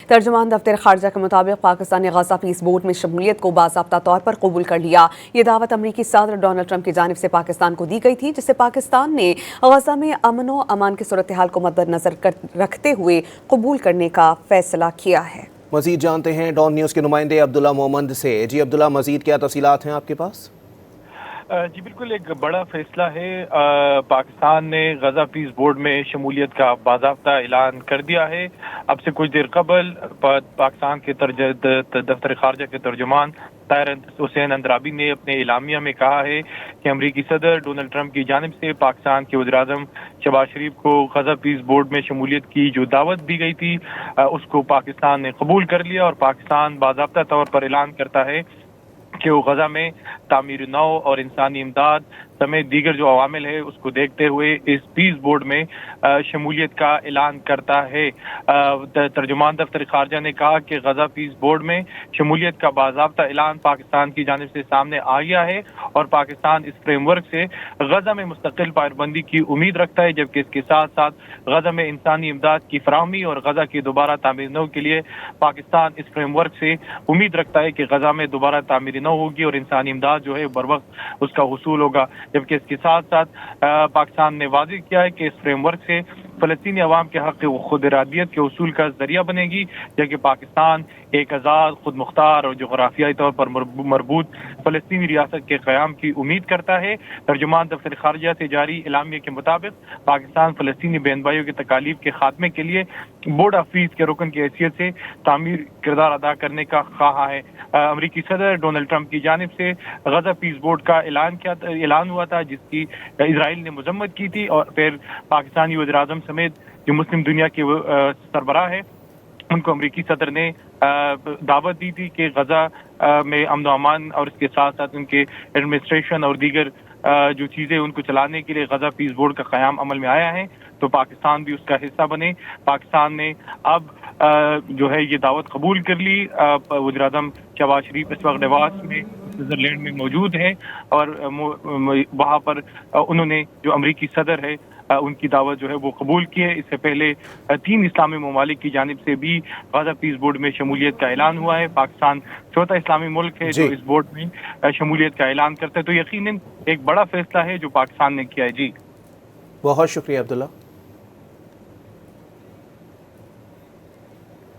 ترجمان دفتر خارجہ کے مطابق پاکستان نے غزہ پیس بورڈ میں شمولیت کو باضابطہ طور پر قبول کر لیا۔ یہ دعوت امریکی صدر ڈونلڈ ٹرمپ کی جانب سے پاکستان کو دی گئی تھی، جسے پاکستان نے غزہ میں امن و امان کی صورتحال کو مد نظر رکھتے ہوئے قبول کرنے کا فیصلہ کیا ہے۔ مزید جانتے ہیں ڈان نیوز کے نمائندے عبداللہ محمد سے۔ جی عبداللہ، مزید کیا تفصیلات ہیں آپ کے پاس؟ جی بالکل، ایک بڑا فیصلہ ہے۔ پاکستان نے غزہ پیس بورڈ میں شمولیت کا باضابطہ اعلان کر دیا ہے۔ اب سے کچھ دیر قبل پاکستان کے دفتر خارجہ کے ترجمان طاہر حسین اندرابی نے اپنے اعلامیہ میں کہا ہے کہ امریکی صدر ڈونلڈ ٹرمپ کی جانب سے پاکستان کے وزیر اعظم شہباز شریف کو غزہ پیس بورڈ میں شمولیت کی جو دعوت دی گئی تھی اس کو پاکستان نے قبول کر لیا، اور پاکستان باضابطہ طور پر اعلان کرتا ہے کہ وہ غزہ میں تعمیر نو اور انسانی امداد سمیت دیگر جو عوامل ہے اس کو دیکھتے ہوئے اس پیس بورڈ میں شمولیت کا اعلان کرتا ہے۔ ترجمان دفتر خارجہ نے کہا کہ غزہ پیس بورڈ میں شمولیت کا باضابطہ اعلان پاکستان کی جانب سے سامنے آ گیا ہے، اور پاکستان اس فریم ورک سے غزہ میں مستقل پائربندی کی امید رکھتا ہے، جبکہ اس کے ساتھ ساتھ غزہ میں انسانی امداد کی فراہمی اور غزہ کی دوبارہ تعمیر نو کے لیے پاکستان اس فریم ورک سے امید رکھتا ہے کہ غزہ میں دوبارہ تعمیر نو ہوگی اور انسانی امداد جو ہے بر وقت اس کا حصول ہوگا، جبکہ اس کے ساتھ ساتھ پاکستان نے واضح کیا ہے کہ اس فریم ورک سے فلسطینی عوام کے حق خود ارادیت کے حصول کا ذریعہ بنے گی، جبکہ پاکستان ایک آزاد، خود مختار اور جغرافیائی طور پر مربوط فلسطینی ریاست کے قیام کی امید کرتا ہے۔ ترجمان دفتر خارجہ سے جاری اعلامیہ کے مطابق پاکستان فلسطینی بہن بھائیوں کی تکالیف کے خاتمے کے لیے بورڈ آف پیس کے رکن کی حیثیت سے تعمیر کردار ادا کرنے کا خواہاں ہے۔ امریکی صدر ڈونلڈ ٹرمپ کی جانب سے غزہ پیس بورڈ کا اعلان ہوا تھا، جس کی اسرائیل نے مذمت کی تھی، اور پھر پاکستانی وزیر اعظم سمیت جو مسلم دنیا کے سربراہ ہیں ان کو امریکی صدر نے دعوت دی تھی کہ غزہ میں امن و امان اور اس کے ساتھ ساتھ ان کے ایڈمنسٹریشن اور دیگر جو چیزیں ان کو چلانے کے لیے غزہ پیس بورڈ کا قیام عمل میں آیا ہے، تو پاکستان بھی اس کا حصہ بنے۔ پاکستان نے اب جو ہے یہ دعوت قبول کر لی۔ وزیر اعظم شہباز شریف اس وقت ڈیواس میں سوئٹزرلینڈ میں موجود ہیں، اور وہاں پر انہوں نے جو امریکی صدر ہے ان کی دعوت جو ہے وہ قبول کی ہے۔ اس سے پہلے 3 اسلامی ممالک کی جانب سے بھی غزہ پیس بورڈ میں شمولیت کا اعلان ہوا ہے۔ پاکستان چوتھا اسلامی ملک ہے جو اس بورڈ میں شمولیت کا اعلان کرتا ہے، تو یقیناً ایک بڑا فیصلہ ہے جو پاکستان نے کیا ہے۔ جی بہت شکریہ عبداللہ۔